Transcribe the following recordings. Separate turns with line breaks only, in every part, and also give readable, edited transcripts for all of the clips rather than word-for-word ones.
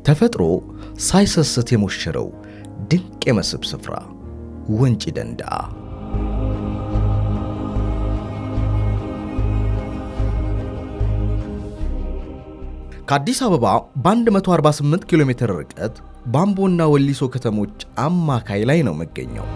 ተፈጥሮ ሳይሰስት የሞሸረው ድንቅ የመስህብ ስፍራ ወንጪ ደንዳ። ከአዲስ አበባ በ148 ኪሎ ሜትር ርቀት በአምቦና ወሊሶ ከተሞች አማካይ ላይ ነው መገኘው።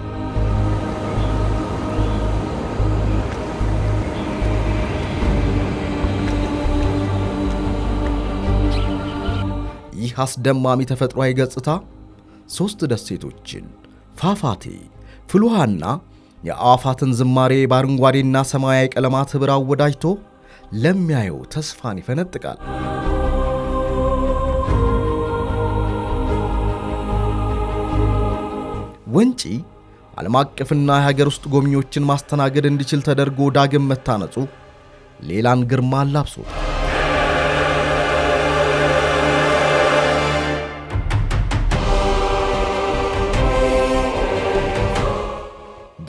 ይህ አስደማሚ ተፈጥሯዊ ገጽታ 3 ደሴቶችን፣ ፏፏቴ፣ ፍልውሃና የአዕዋፋትን ዝማሬ በአረንጓዴና ሰማያዊ ቀለማት ኅብር አወዳጅቶ ለሚያየው ተስፋን ይፈነጥቃል። ወንጪ ዓለም አቀፍና የሀገር ውስጥ ጎብኚዎችን ማስተናገድ እንዲችል ተደርጎ ዳግም መታነጹ ሌላን ግርማ አላብሶታል።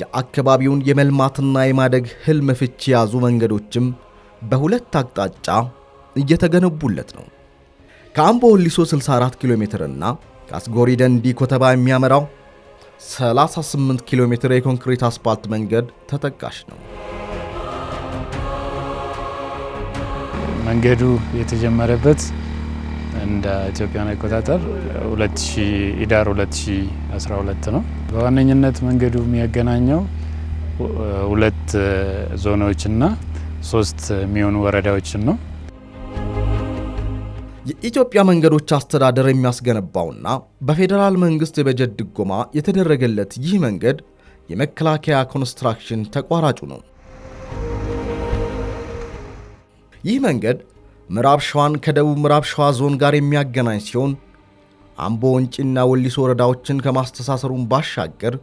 የአካባቢውን የመልማትና የማደግ ህልም ፍቺ ያዙ መንገዶችም በሁለት አቅጣጫ እየተገነቡለት ነው። ከአምቦ ወሊሶ 64 ኪሎ ሜትር እና ከአስጎሪ ደንዲ ኮተባ የሚያመራው 38 ኪሎ ሜትር የኮንክሪት አስፓልት መንገድ ተጠቃሽ ነው።
መንገዱ የተጀመረበት እንደ ኢትዮጵያን አቆጣጠር 2012 ነው። በዋነኝነት መንገዱ የሚያገናኘው 2 ዞኖችና 3 የሚሆኑ ወረዳዎችን ነው።
የኢትዮጵያ መንገዶች አስተዳደር የሚያስገነባውና በፌዴራል መንግስት የበጀት ድጎማ የተደረገለት ይህ መንገድ የመከላከያ ኮንስትራክሽን ተቋራጩ ነው። ይህ መንገድ ምዕራብ ሸዋን ከደቡብ ምዕራብ ሸዋ ዞን ጋር የሚያገናኝ ሲሆን አምቦ ወንጪና ወሊሶ ወረዳዎችን ከማስተሳሰሩን ባሻገር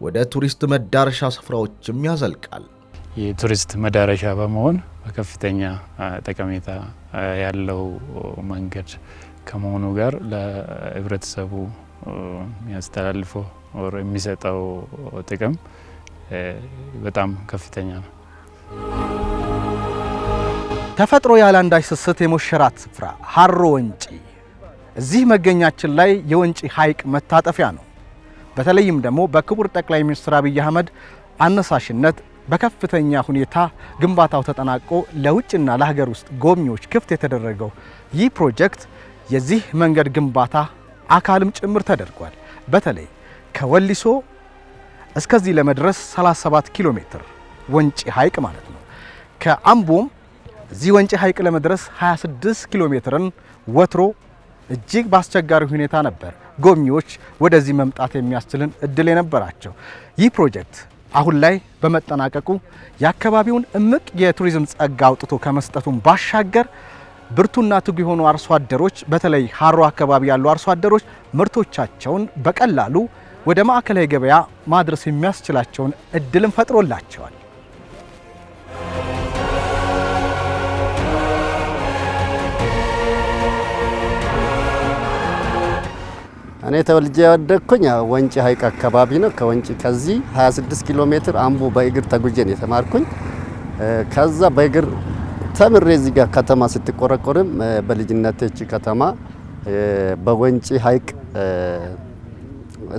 ወደ ቱሪስት መዳረሻ ስፍራዎችም ያዘልቃል።
የቱሪስት መዳረሻ በመሆን በከፍተኛ ጠቀሜታ ያለው መንገድ ከመሆኑ ጋር ለህብረተሰቡ የሚያስተላልፈው የሚሰጠው ጥቅም በጣም ከፍተኛ ነው።
ተፈጥሮ ያለ አንዳች ስስት የሞሸራት ስፍራ ሀሮ ወንጪ እዚህ መገኛችን ላይ የወንጪ ሐይቅ መታጠፊያ ነው። በተለይም ደግሞ በክቡር ጠቅላይ ሚኒስትር አብይ አህመድ አነሳሽነት በከፍተኛ ሁኔታ ግንባታው ተጠናቆ ለውጭና ለሀገር ውስጥ ጎብኚዎች ክፍት የተደረገው ይህ ፕሮጀክት የዚህ መንገድ ግንባታ አካልም ጭምር ተደርጓል። በተለይ ከወሊሶ እስከዚህ ለመድረስ 37 ኪሎ ሜትር ወንጪ ሐይቅ ማለት ነው። ከአምቦም እዚህ ወንጪ ሐይቅ ለመድረስ 26 ኪሎ ሜትርን ወትሮ እጅግ በአስቸጋሪ ሁኔታ ነበር ጎብኚዎች ወደዚህ መምጣት የሚያስችልን እድል የነበራቸው። ይህ ፕሮጀክት አሁን ላይ በመጠናቀቁ የአካባቢውን እምቅ የቱሪዝም ጸጋ አውጥቶ ከመስጠቱም ባሻገር ብርቱና ትጉ የሆኑ አርሶ አደሮች በተለይ ሀሮ አካባቢ ያሉ አርሶ አደሮች ምርቶቻቸውን በቀላሉ ወደ ማዕከላዊ ገበያ ማድረስ የሚያስችላቸውን እድልም ፈጥሮላቸዋል።
እኔ ተወልጄ ያደግኩኝ ወንጪ ሐይቅ አካባቢ ነው። ከወንጪ ከዚህ 26 ኪሎ ሜትር አምቦ በእግር ተጉዤ ነው የተማርኩኝ። ከዛ በእግር ተምሬ እዚህ ጋር ከተማ ስትቆረቆርም በልጅነቴ ከተማ በወንጪ ሐይቅ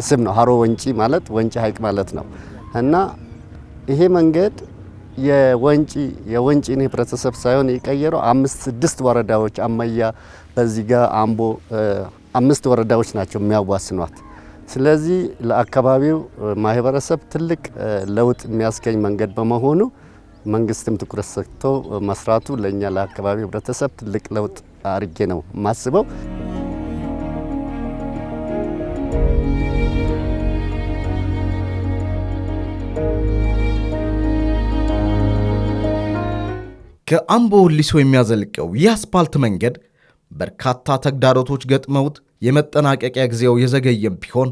ስም ነው። ሀሮ ወንጪ ማለት ወንጪ ሐይቅ ማለት ነው። እና ይሄ መንገድ የወንጪን ህብረተሰብ ሳይሆን የቀየረው 5-6 ወረዳዎች አመያ በዚህ ጋር አምቦ 5 ወረዳዎች ናቸው የሚያዋስኗት። ስለዚህ ለአካባቢው ማህበረሰብ ትልቅ ለውጥ የሚያስገኝ መንገድ በመሆኑ መንግስትም ትኩረት ሰጥቶ መስራቱ ለኛ ለአካባቢው ህብረተሰብ ትልቅ ለውጥ አድርጌ ነው ማስበው።
ከአምቦ ወሊሶ የሚያዘልቀው ይህ አስፓልት መንገድ በርካታ ተግዳሮቶች ገጥመውት የመጠናቀቂያ ጊዜው የዘገየም ቢሆን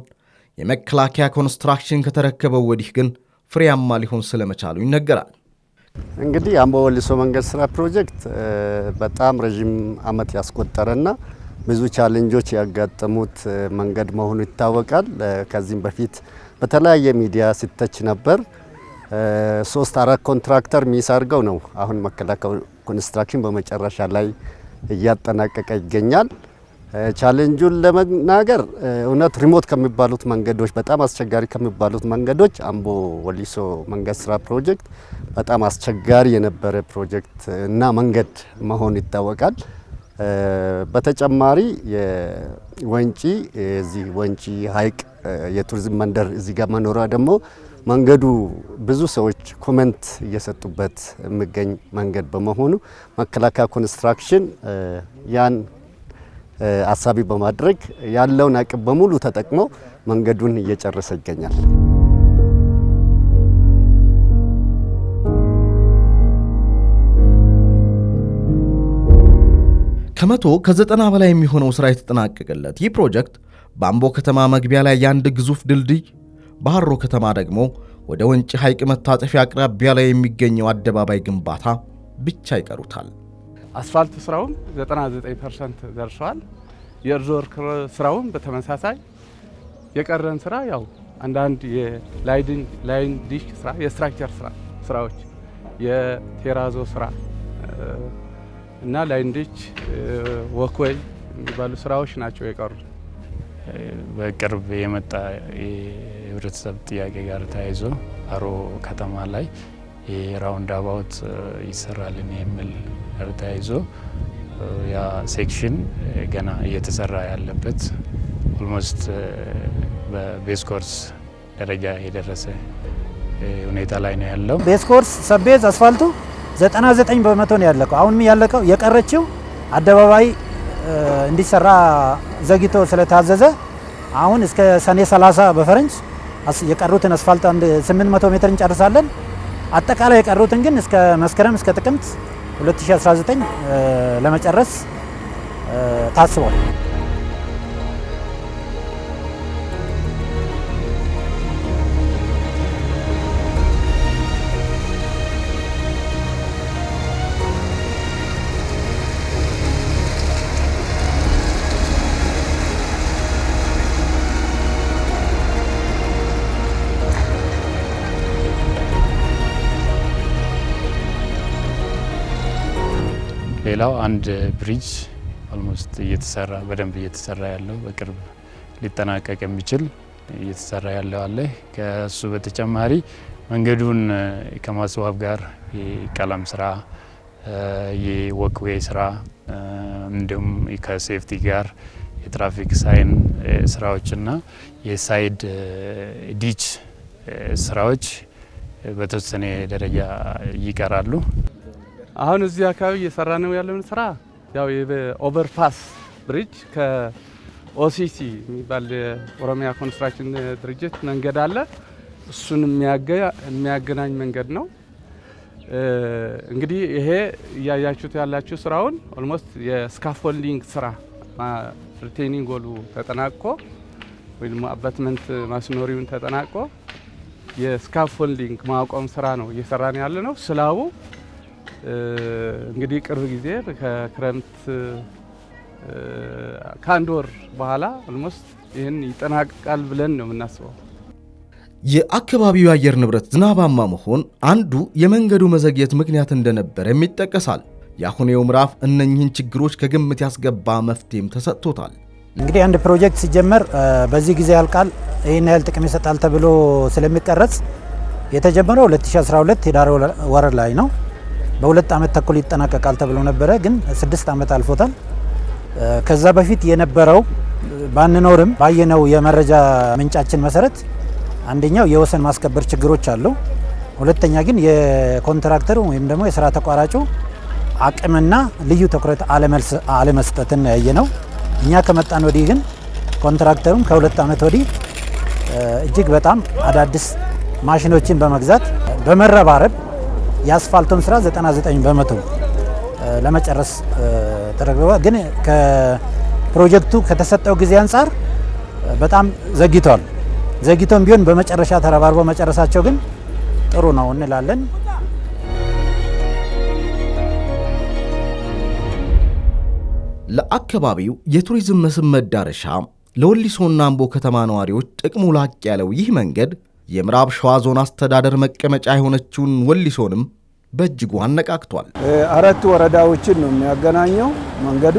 የመከላከያ ኮንስትራክሽን ከተረከበው ወዲህ ግን ፍሬያማ ሊሆን ስለመቻሉ ይነገራል።
እንግዲህ አምቦ ወሊሶ መንገድ ስራ ፕሮጀክት በጣም ረጅም ዓመት ያስቆጠረና ብዙ ቻሌንጆች ያጋጠሙት መንገድ መሆኑ ይታወቃል። ከዚህም በፊት በተለያየ ሚዲያ ሲተች ነበር። 3-4 ኮንትራክተር ሚስ አድርገው ነው አሁን መከላከያ ኮንስትራክሽን በመጨረሻ ላይ እያጠናቀቀ ይገኛል። ቻሌንጁን ለመናገር እውነት ሪሞት ከሚባሉት መንገዶች በጣም አስቸጋሪ ከሚባሉት መንገዶች አምቦ ወሊሶ መንገድ ስራ ፕሮጀክት በጣም አስቸጋሪ የነበረ ፕሮጀክት እና መንገድ መሆን ይታወቃል። በተጨማሪ የወንጪ እዚህ ወንጪ ሐይቅ የቱሪዝም መንደር እዚህ ጋር መኖሪያ ደግሞ መንገዱ ብዙ ሰዎች ኮሜንት እየሰጡበት የሚገኝ መንገድ በመሆኑ መከላከያ ኮንስትራክሽን ያን አሳቢ በማድረግ ያለውን አቅም በሙሉ ተጠቅሞ መንገዱን እየጨረሰ ይገኛል።
ከ90 በላይ የሚሆነው ስራ የተጠናቀቀለት ይህ ፕሮጀክት በአምቦ ከተማ መግቢያ ላይ ያንድ ግዙፍ ድልድይ፣ በሃሮ ከተማ ደግሞ ወደ ወንጪ ሐይቅ መታጠፊያ አቅራቢያ ላይ የሚገኘው አደባባይ ግንባታ ብቻ ይቀሩታል።
አስፋልት ስራውን 99% ደርሷል። የእርዞርክ ስራውን በተመሳሳይ የቀረን ስራ ያው አንዳንድ የላይን ዲሽ ስራ፣ የስትራክቸር ስራዎች፣ የቴራዞ ስራ እና ላይን ዲሽ ወክዌይ የሚባሉ ስራዎች ናቸው የቀሩ።
በቅርብ የመጣ የህብረተሰብ ጥያቄ ጋር ተያይዞ ሃሮ ከተማ ላይ የራውንድ አባውት ይሰራልን የሚል ጋር ተያይዞ ያ ሴክሽን ገና እየተሰራ ያለበት ኦልሞስት በቤዝ ኮርስ ደረጃ የደረሰ ሁኔታ ላይ ነው ያለው።
ቤዝ ኮርስ ሰቤዝ አስፋልቱ 99% ነው ያለቀው። አሁን ያለቀው የቀረችው አደባባይ እንዲሰራ ዘግይቶ ስለታዘዘ አሁን እስከ ሰኔ 30 በፈረንጅ የቀሩትን አስፋልት 800 ሜትር እንጨርሳለን። አጠቃላይ የቀሩትን ግን እስከ መስከረም እስከ ጥቅምት 2019 ለመጨረስ ታስቧል።
ሌላው አንድ ብሪጅ ኦልሞስት በደንብ እየተሰራ ያለው በቅርብ ሊጠናቀቅ የሚችል እየተሰራ ያለው አለ። ከሱ በተጨማሪ መንገዱን ከማስዋብ ጋር የቀለም ስራ፣ የወክዌይ ስራ እንዲሁም ከሴፍቲ ጋር የትራፊክ ሳይን ስራዎችና የሳይድ ዲች ስራዎች በተወሰነ ደረጃ ይቀራሉ።
አሁን እዚህ አካባቢ እየሰራ ነው ያለውን ስራ ያው የኦቨርፓስ ብሪጅ ከኦሲሲ የሚባል የኦሮሚያ ኮንስትራክሽን ድርጅት መንገድ አለ። እሱን የሚያገናኝ መንገድ ነው። እንግዲህ ይሄ እያያችሁት ያላችሁ ስራውን ኦልሞስት የስካፎልዲንግ ስራ ሪቴኒንግ ወሉ ተጠናቆ ወይም አባትመንት ማስኖሪውን ተጠናቆ የስካፎልዲንግ ማቆም ስራ ነው እየሰራን ያለ ነው። ስላቡ እንግዲህ ቅርብ ጊዜ ከክረምት ከአንድ ወር በኋላ ኦልሞስት ይህን ይጠናቀቃል ብለን ነው የምናስበው።
የአካባቢው አየር ንብረት ዝናባማ መሆን አንዱ የመንገዱ መዘግየት ምክንያት እንደነበር የሚጠቀሳል። የአሁኔው ምዕራፍ እነኚህን ችግሮች ከግምት ያስገባ መፍትሄም ተሰጥቶታል።
እንግዲህ አንድ ፕሮጀክት ሲጀመር በዚህ ጊዜ ያልቃል፣ ይህን ያህል ጥቅም ይሰጣል ተብሎ ስለሚቀረጽ የተጀመረው 2012 ኅዳር ወር ላይ ነው። በ2 ዓመት ተኩል ይጠናቀቃል ተብሎ ነበረ፣ ግን 6 ዓመት አልፎታል። ከዛ በፊት የነበረው ባንኖርም ባየነው የመረጃ ምንጫችን መሰረት አንደኛው የወሰን ማስከበር ችግሮች አሉ። ሁለተኛ ግን የኮንትራክተሩ ወይም ደግሞ የስራ ተቋራጩ አቅምና ልዩ ትኩረት አለመስጠትን ያየነው። እኛ ከመጣን ወዲህ ግን ኮንትራክተሩም ከ2 ዓመት ወዲህ እጅግ በጣም አዳዲስ ማሽኖችን በመግዛት በመረባረብ የአስፋልቱን ስራ 99% ለመጨረስ ተደረገ። ግን ከፕሮጀክቱ ከተሰጠው ጊዜ አንጻር በጣም ዘግይቷል። ዘግይቶም ቢሆን በመጨረሻ ተረባርበው መጨረሳቸው ግን ጥሩ ነው እንላለን።
ለአካባቢው የቱሪዝም መስህብ መዳረሻ ለወሊሶና አምቦ ከተማ ነዋሪዎች ጥቅሙ ላቅ ያለው ይህ መንገድ የምዕራብ ሸዋ ዞን አስተዳደር መቀመጫ የሆነችውን ወሊሶንም በእጅጉ አነቃቅቷል።
4 ወረዳዎችን ነው የሚያገናኘው መንገዱ።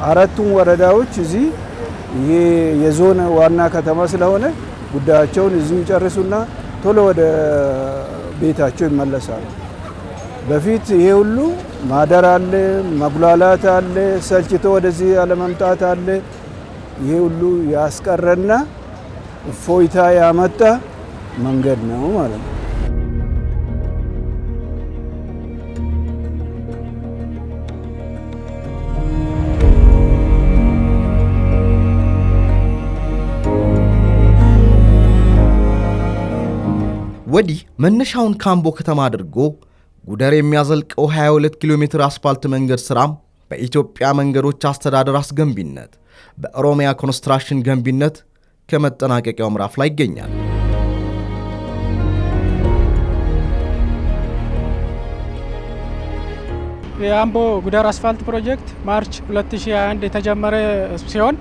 አራቱም ወረዳዎች እዚህ ይሄ የዞን ዋና ከተማ ስለሆነ ጉዳያቸውን እዚህ ይጨርሱና ቶሎ ወደ ቤታቸው ይመለሳሉ። በፊት ይሄ ሁሉ ማደር አለ፣ መጉላላት አለ፣ ሰልችቶ ወደዚህ አለመምጣት አለ። ይሄ ሁሉ ያስቀረና እፎይታ ያመጣ መንገድ ነው ማለት ነው።
ወዲህ መነሻውን ካምቦ ከተማ አድርጎ ጉደር የሚያዘልቀው 22 ኪሎ ሜትር አስፋልት መንገድ ሥራም በኢትዮጵያ መንገዶች አስተዳደር አስገንቢነት በኦሮሚያ ኮንስትራክሽን ገንቢነት ከመጠናቀቂያው ምዕራፍ ላይ ይገኛል።
የአምቦ ጉደር አስፋልት ፕሮጀክት ማርች 2021 የተጀመረ ሲሆን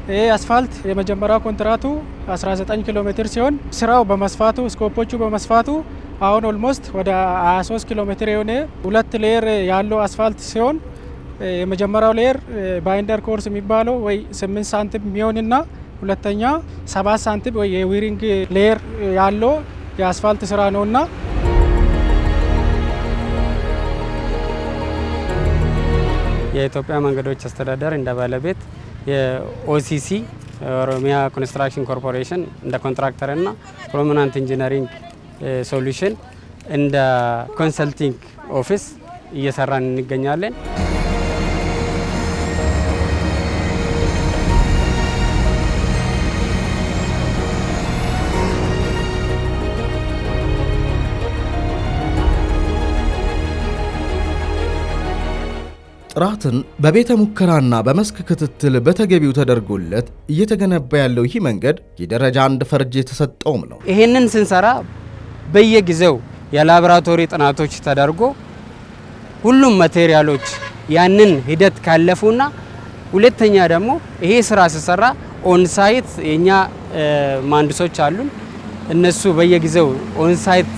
ይህ አስፋልት የመጀመሪያው ኮንትራቱ 19 ኪሎ ሜትር ሲሆን ስራው በመስፋቱ ስኮፖቹ በመስፋቱ አሁን ኦልሞስት ወደ 23 ኪሎ ሜትር የሆነ 2 ሌየር ያለው አስፋልት ሲሆን የመጀመሪያው ሌየር ባይንደር ኮርስ የሚባለው ወይ 8 ሳንቲም የሚሆንና ሁለተኛ 7 ሳንቲም ወይ የዊሪንግ ሌየር ያለው የአስፋልት ስራ ነውና
የኢትዮጵያ መንገዶች አስተዳደር እንደ ባለቤት የኦሲሲ ኦሮሚያ ኮንስትራክሽን ኮርፖሬሽን እንደ ኮንትራክተርና ፕሮሚናንት ኢንጂነሪንግ ሶሉሽን እንደ ኮንሰልቲንግ ኦፊስ እየሰራን እንገኛለን።
ጥራትን በቤተ ሙከራና በመስክ ክትትል በተገቢው ተደርጎለት እየተገነባ ያለው ይህ መንገድ የደረጃ 1 ፈርጅ የተሰጠውም ነው።
ይህንን ስንሰራ በየጊዜው የላቦራቶሪ ጥናቶች ተደርጎ ሁሉም ማቴሪያሎች ያንን ሂደት ካለፉና ሁለተኛ ደግሞ ይሄ ስራ ሲሰራ ኦንሳይት የኛ መሐንዲሶች አሉን እነሱ በየጊዜው ኦንሳይት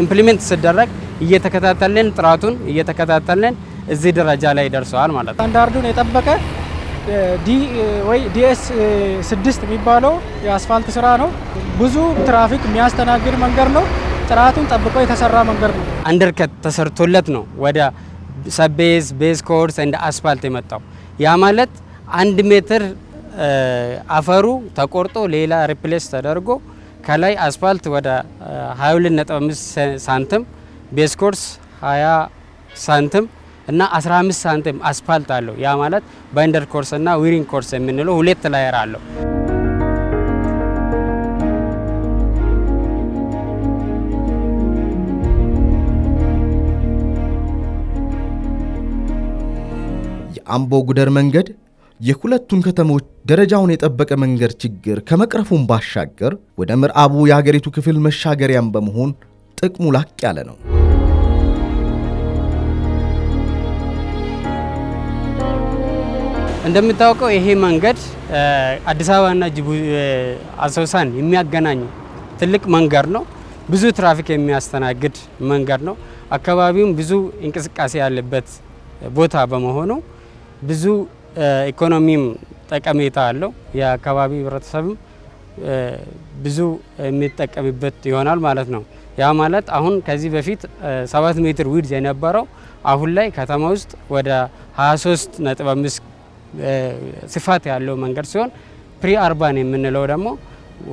ኢምፕሊሜንት ሲደረግ እየተከታተልን ጥራቱን እየተከታተልን እዚህ ደረጃ ላይ ደርሰዋል ማለት ነው።
ስታንዳርዱን የጠበቀ ዲኤስ 6 የሚባለው የአስፋልት ስራ ነው። ብዙ ትራፊክ የሚያስተናግድ መንገድ ነው። ጥራቱን ጠብቆ የተሰራ መንገድ ነው።
አንደርከት ተሰርቶለት ነው ወደ ሰቤዝ ቤዝ ኮርስ እንደ አስፋልት የመጣው። ያ ማለት 1 ሜትር አፈሩ ተቆርጦ ሌላ ሪፕሌስ ተደርጎ ከላይ አስፋልት ወደ 22.5 ሳንቲም ቤዝ ኮርስ 20 ሳንቲም እና 15 ሳንቲም አስፋልት አለው። ያ ማለት ባይንደር ኮርስ እና ዊሪንግ ኮርስ የምንለው 2 ላየር አለው።
የአምቦ ጉደር መንገድ የሁለቱን ከተሞች ደረጃውን የጠበቀ መንገድ ችግር ከመቅረፉም ባሻገር ወደ ምዕራቡ የሀገሪቱ ክፍል መሻገሪያም በመሆን ጥቅሙ ላቅ ያለ ነው።
እንደምታውቀው ይሄ መንገድ አዲስ አበባና አሶሳን የሚያገናኝ ትልቅ መንገድ ነው። ብዙ ትራፊክ የሚያስተናግድ መንገድ ነው። አካባቢውም ብዙ እንቅስቃሴ ያለበት ቦታ በመሆኑ ብዙ ኢኮኖሚም ጠቀሜታ አለው። የአካባቢ ህብረተሰብም ብዙ የሚጠቀምበት ይሆናል ማለት ነው። ያ ማለት አሁን ከዚህ በፊት 7 ሜትር ዊድዝ የነበረው አሁን ላይ ከተማ ውስጥ ወደ 23.5 ስፋት ያለው መንገድ ሲሆን ፕሪ አርባን የምንለው ደግሞ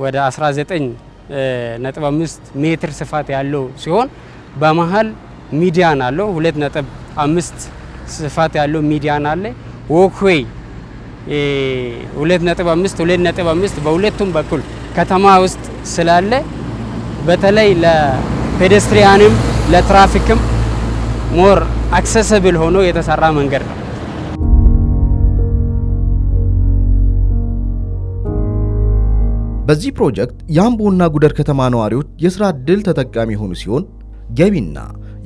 ወደ 19.5 ሜትር ስፋት ያለው ሲሆን በመሃል ሚዲያን አለው 2.5 ስፋት ያለው ሚዲያን አለ። ዎክዌይ 2.5 በሁለቱም በኩል ከተማ ውስጥ ስላለ በተለይ ለፔዴስትሪያንም ለትራፊክም ሞር አክሰሰብል ሆኖ የተሰራ መንገድ ነው።
በዚህ ፕሮጀክት የአምቦና ጉደር ከተማ ነዋሪዎች የሥራ ዕድል ተጠቃሚ የሆኑ ሲሆን ገቢና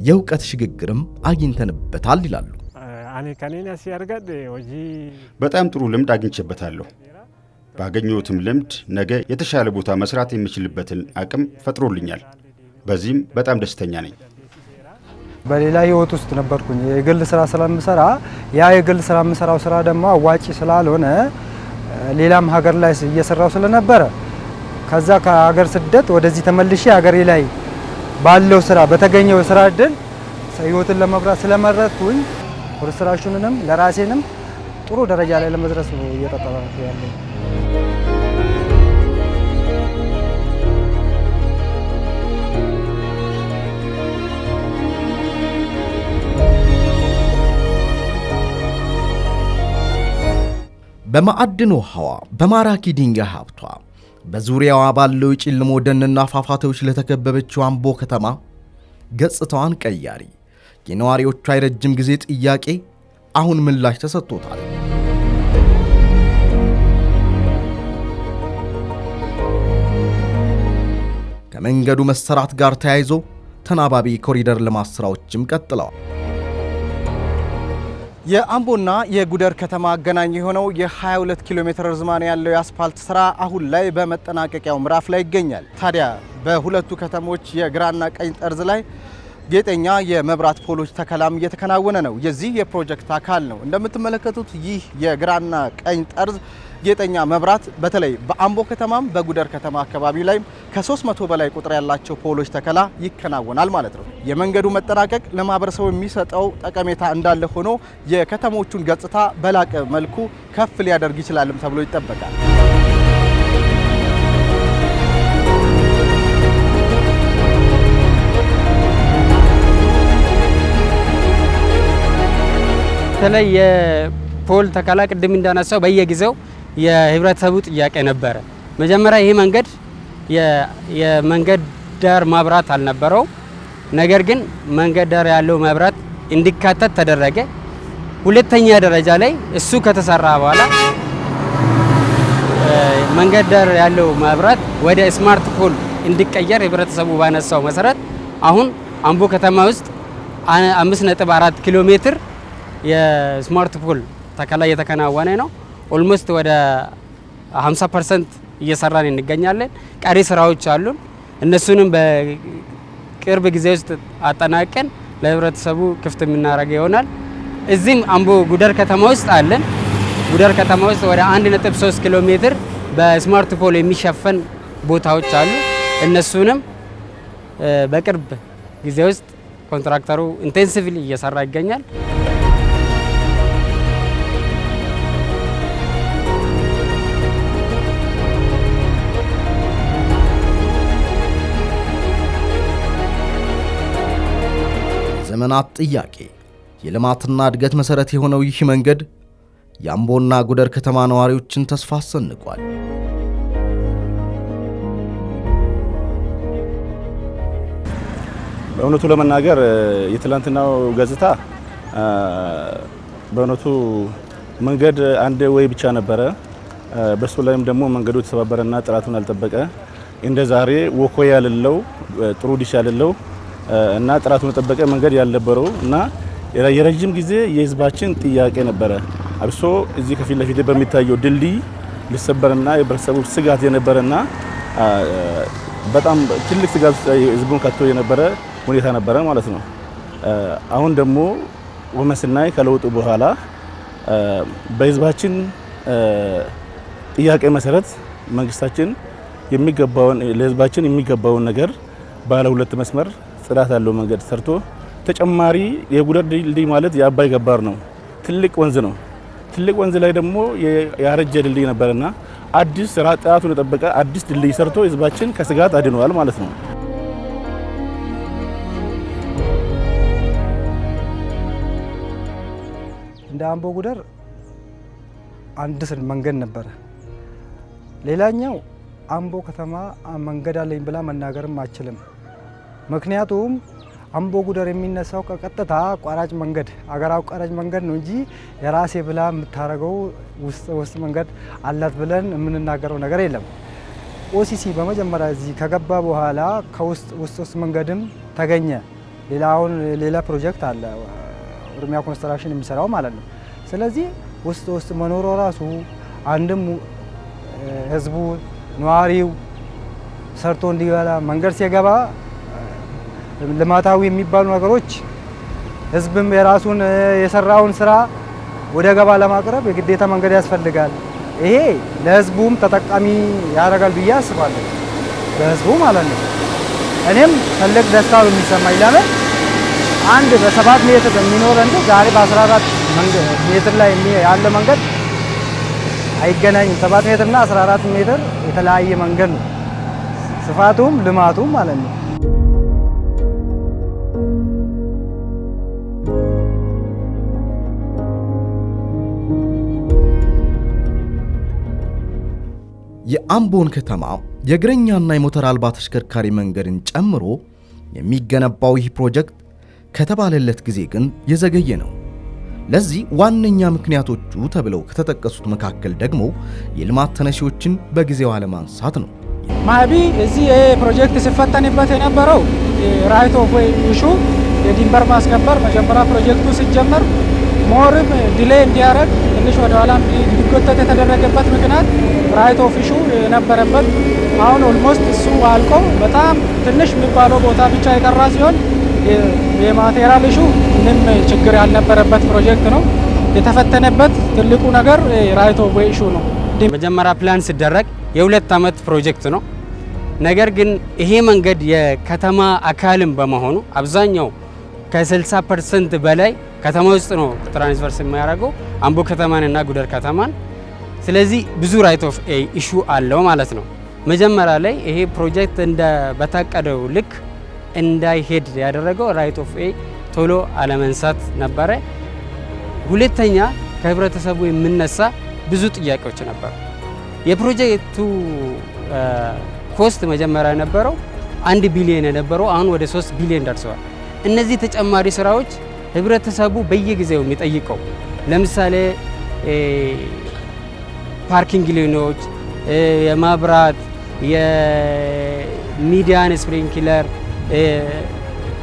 የእውቀት ሽግግርም አግኝተንበታል ይላሉ።
በጣም ጥሩ ልምድ አግኝቼበታለሁ። ባገኘሁትም ልምድ ነገ የተሻለ ቦታ መስራት የሚችልበትን አቅም ፈጥሮልኛል። በዚህም በጣም ደስተኛ ነኝ።
በሌላ ህይወት ውስጥ ነበርኩኝ። የግል ስራ ስለምሰራ ያ የግል ስራ የምሰራው ስራ ደግሞ አዋጪ ስላልሆነ ሌላም ሀገር ላይ እየሰራው ስለነበረ ከዛ ከሀገር ስደት ወደዚህ ተመልሼ ሀገሬ ላይ ባለው ስራ በተገኘው ስራ እድል ህይወትን ለመብራት ስለመረጥኩኝ ኮንስትራክሽንንም ለራሴንም ጥሩ ደረጃ ላይ ለመድረስ ነው እየተጠራሁ ያለው።
በማዕድን ውሃዋ በማራኪ ድንጋይ ሀብቷ በዙሪያዋ ባለው ጭልሞ ደንና ፏፏቴዎች ለተከበበችው አምቦ ከተማ ገጽታዋን ቀያሪ የነዋሪዎቿ የረጅም ጊዜ ጥያቄ አሁን ምላሽ ተሰጥቶታል። ከመንገዱ መሰራት ጋር ተያይዞ ተናባቢ ኮሪደር ልማት ስራዎችም ቀጥለዋል።
የአምቦና የጉደር ከተማ አገናኝ የሆነው የ22 ኪሎ ሜትር ርዝማኔ ያለው የአስፋልት ስራ አሁን ላይ በመጠናቀቂያው ምዕራፍ ላይ ይገኛል። ታዲያ በሁለቱ ከተሞች የግራና ቀኝ ጠርዝ ላይ ጌጠኛ የመብራት ፖሎች ተከላም እየተከናወነ ነው። የዚህ የፕሮጀክት አካል ነው። እንደምትመለከቱት ይህ የግራና ቀኝ ጠርዝ ጌጠኛ መብራት በተለይ በአምቦ ከተማም በጉደር ከተማ አካባቢ ላይ ከ300 በላይ ቁጥር ያላቸው ፖሎች ተከላ ይከናወናል ማለት ነው። የመንገዱ መጠናቀቅ ለማህበረሰቡ የሚሰጠው ጠቀሜታ እንዳለ ሆኖ የከተሞቹን ገጽታ በላቀ መልኩ ከፍ ሊያደርግ ይችላልም ተብሎ ይጠበቃል።
በተለይ የፖል ተከላ ቅድም እንዳነሳው በየጊዜው የህብረተሰቡ ጥያቄ ነበረ። መጀመሪያ ይህ መንገድ የመንገድ ዳር ማብራት አልነበረው። ነገር ግን መንገድ ዳር ያለው መብራት እንዲካተት ተደረገ። ሁለተኛ ደረጃ ላይ እሱ ከተሰራ በኋላ መንገድ ዳር ያለው መብራት ወደ ስማርት ፖል እንዲቀየር ህብረተሰቡ ባነሳው መሰረት አሁን አምቦ ከተማ ውስጥ 5.4 ኪሎ ሜትር የስማርት ፖል ተከላ እየተከናወነ ነው። ኦልሞስት ወደ 50% እየሰራን እንገኛለን። ቀሪ ስራዎች አሉን። እነሱንም በቅርብ ጊዜ ውስጥ አጠናቀን ለህብረተሰቡ ክፍት የምናደርገው ይሆናል። እዚህም አምቦ ጉደር ከተማ ውስጥ አለን። ጉደር ከተማ ውስጥ ወደ 1.3 ኪሎ ሜትር በስማርት ፖል የሚሸፈን ቦታዎች አሉ። እነሱንም በቅርብ ጊዜ ውስጥ ኮንትራክተሩ ኢንቴንሲቭሊ እየሰራ ይገኛል።
ዘመናት ጥያቄ የልማትና እድገት መሰረት የሆነው ይህ መንገድ የአምቦና ጉደር ከተማ ነዋሪዎችን ተስፋ አሰንቋል።
በእውነቱ ለመናገር የትላንትናው ገጽታ በእውነቱ መንገድ አንድ ወይ ብቻ ነበረ። በሱ ላይም ደግሞ መንገዱ የተሰባበረና ጥራቱን ያልጠበቀ እንደ ዛሬ ወኮይ ያለለው ጥሩ ዲሽ ያለለው እና ጥራቱን የጠበቀ መንገድ ያልነበረው እና የረጅም ጊዜ የህዝባችን ጥያቄ ነበረ። አብሶ እዚህ ከፊት ለፊት በሚታየው ድልድይ ሊሰበርና የህብረተሰቡ ስጋት የነበረና በጣም ትልቅ ስጋት ህዝቡን ከቶ የነበረ ሁኔታ ነበረ ማለት ነው። አሁን ደግሞ ወመስናይ ከለውጡ በኋላ በህዝባችን ጥያቄ መሰረት መንግስታችን የሚገባውን ለህዝባችን የሚገባውን ነገር ባለ ሁለት መስመር ጽዳት ያለው መንገድ ሰርቶ ተጨማሪ የጉደር ድልድይ ማለት የአባይ ገባር ነው። ትልቅ ወንዝ ነው። ትልቅ ወንዝ ላይ ደግሞ ያረጀ ድልድይ ነበርና አዲስ ጥራቱን የጠበቀ አዲስ ድልድይ ሰርቶ ህዝባችን ከስጋት አድኗል ማለት ነው።
እንደ አምቦ ጉደር አንድ መንገድ ነበረ። ሌላኛው አምቦ ከተማ መንገድ አለኝ ብላ መናገርም አችልም። ምክንያቱም አምቦ ጉደር የሚነሳው ከቀጥታ አቋራጭ መንገድ አገራው አቋራጭ መንገድ ነው እንጂ የራሴ ብላ የምታረገው ውስጥ መንገድ አላት ብለን የምንናገረው ነገር የለም። ኦሲሲ በመጀመሪያ እዚህ ከገባ በኋላ ከውስጥ መንገድም ተገኘ። ሌላ ፕሮጀክት አለ ኦሮሚያ ኮንስትራክሽን የሚሰራው ማለት ነው። ስለዚህ ውስጥ መኖሩ ራሱ አንድም ህዝቡ ነዋሪው ሰርቶ እንዲበላ መንገድ ሲገባ ልማታዊ የሚባሉ ነገሮች ህዝብም የራሱን የሰራውን ስራ ወደ ገባ ለማቅረብ የግዴታ መንገድ ያስፈልጋል። ይሄ ለህዝቡም ተጠቃሚ ያደርጋል ብዬ አስባለሁ። ለህዝቡ ማለት ነው። እኔም ትልቅ ደስታ ነው የሚሰማኝ። ለምን አንድ በ7 ሜትር የሚኖር እንደ ዛሬ በ14 ሜትር ላይ ያለ መንገድ አይገናኝም። 7 ሜትር እና 14 ሜትር የተለያየ መንገድ ነው፣ ስፋቱም ልማቱም ማለት ነው።
የአምቦን ከተማ የእግረኛና የሞተር አልባ ተሽከርካሪ መንገድን ጨምሮ የሚገነባው ይህ ፕሮጀክት ከተባለለት ጊዜ ግን የዘገየ ነው። ለዚህ ዋነኛ ምክንያቶቹ ተብለው ከተጠቀሱት መካከል ደግሞ የልማት ተነሺዎችን በጊዜው አለማንሳት ነው።
ማቢ እዚህ ፕሮጀክት ሲፈተንበት የነበረው ራይት ኦፍ ዌይ ኢሹ የድንበር ማስከበር መጀመሪያ ፕሮጀክቱ ሲጀመር ሞርም ዲሌይ እንዲያደርግ ትንሽ ወደ ኋላ እንዲጎተት የተደረገበት ምክንያት ራይት ኦፍ ኢሹ የነበረበት አሁን ኦልሞስት እሱ አልቆ በጣም ትንሽ የሚባለው ቦታ ብቻ የቀራ ሲሆን የማቴሪያል ኢሹ ምንም ችግር ያልነበረበት ፕሮጀክት ነው። የተፈተነበት ትልቁ ነገር ራይት ኦፍ ዌይ ኢሹ ነው።
መጀመሪያ ፕላን ሲደረግ የ2 ዓመት ፕሮጀክት ነው። ነገር ግን ይሄ መንገድ የከተማ አካልም በመሆኑ አብዛኛው ከ60% በላይ ከተማ ውስጥ ነው ትራንስፈርስ የሚያደርገው አምቦ ከተማንና ጉደር ከተማን። ስለዚህ ብዙ ራይት ኦፍ ዌይ ኢሹ አለው ማለት ነው። መጀመሪያ ላይ ይሄ ፕሮጀክት በታቀደው ልክ እንዳይሄድ ያደረገው ራይት ኦፍ ዌይ ቶሎ አለመንሳት ነበረ። ሁለተኛ ከህብረተሰቡ የሚነሳ ብዙ ጥያቄዎች ነበሩ። የፕሮጀክቱ ኮስት መጀመሪያ የነበረው 1 ቢሊዮን የነበረው አሁን ወደ 3 ቢሊዮን ደርሰዋል። እነዚህ ተጨማሪ ስራዎች ህብረተሰቡ በየጊዜው የሚጠይቀው ለምሳሌ ፓርኪንግ ሊኖች፣ የማብራት፣ የሚዲያን ስፕሪንክለር፣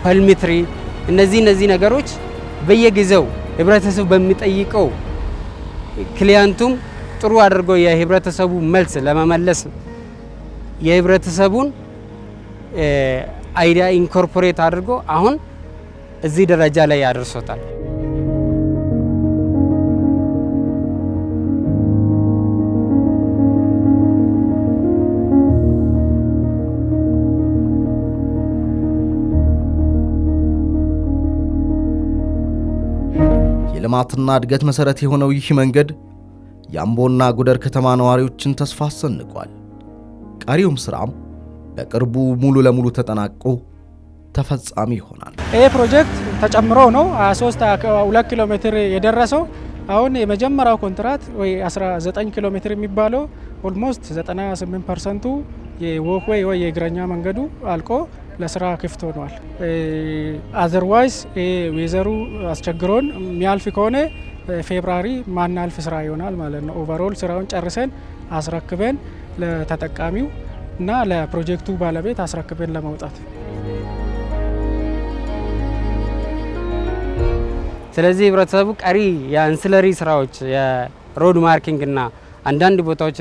ፐልሚትሪ እነዚህ ነገሮች በየጊዜው ህብረተሰቡ በሚጠይቀው ክሊያንቱም ጥሩ አድርጎ የህብረተሰቡ መልስ ለመመለስ የህብረተሰቡን አይዲያ ኢንኮርፖሬት አድርጎ አሁን እዚህ ደረጃ ላይ ያደርሶታል።
የልማትና እድገት መሰረት የሆነው ይህ መንገድ የአምቦና ጉደር ከተማ ነዋሪዎችን ተስፋ አሰንቋል። ቀሪውም ስራም በቅርቡ ሙሉ ለሙሉ ተጠናቆ ተፈጻሚ ይሆናል።
ይህ ፕሮጀክት ተጨምሮ ነው 2 ኪሎ ሜትር የደረሰው። አሁን የመጀመሪያው ኮንትራት ወይ 19 ኪሎ ሜትር የሚባለው ኦልሞስት 98% የወክዌይ ወይ የእግረኛ መንገዱ አልቆ ለስራ ክፍት ሆኗል። አዘርዋይስ ዌዘሩ አስቸግሮን የሚያልፍ ከሆነ ፌብራሪ ማናልፍ ስራ ይሆናል ማለት ነው። ኦቨርኦል ስራውን ጨርሰን አስረክበን ለተጠቃሚው እና ለፕሮጀክቱ ባለቤት አስረክበን ለማውጣት።
ስለዚህ ህብረተሰቡ ቀሪ የአንስለሪ ስራዎች የሮድ ማርኪንግ እና አንዳንድ ቦታዎች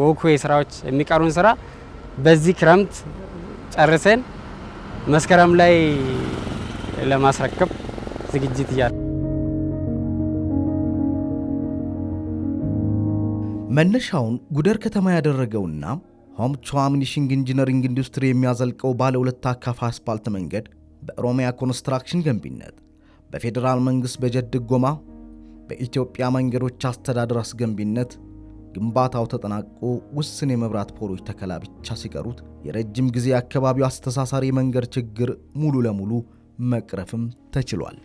ወክዌይ ስራዎች የሚቀሩን ስራ በዚህ ክረምት ጨርሰን መስከረም ላይ ለማስረከብ ዝግጅት እያለ
መነሻውን ጉደር ከተማ ያደረገውና ሆምቾ አሚኒሽንግ ኢንጂነሪንግ ኢንዱስትሪ የሚያዘልቀው ባለ 2 አካፋይ አስፓልት መንገድ በኦሮሚያ ኮንስትራክሽን ገንቢነት በፌዴራል መንግስት በጀት ድጎማ በኢትዮጵያ መንገዶች አስተዳደር አስገንቢነት ግንባታው ተጠናቆ ውስን የመብራት ፖሎች ተከላ ብቻ ሲቀሩት የረጅም ጊዜ አካባቢው አስተሳሳሪ መንገድ ችግር ሙሉ ለሙሉ መቅረፍም ተችሏል።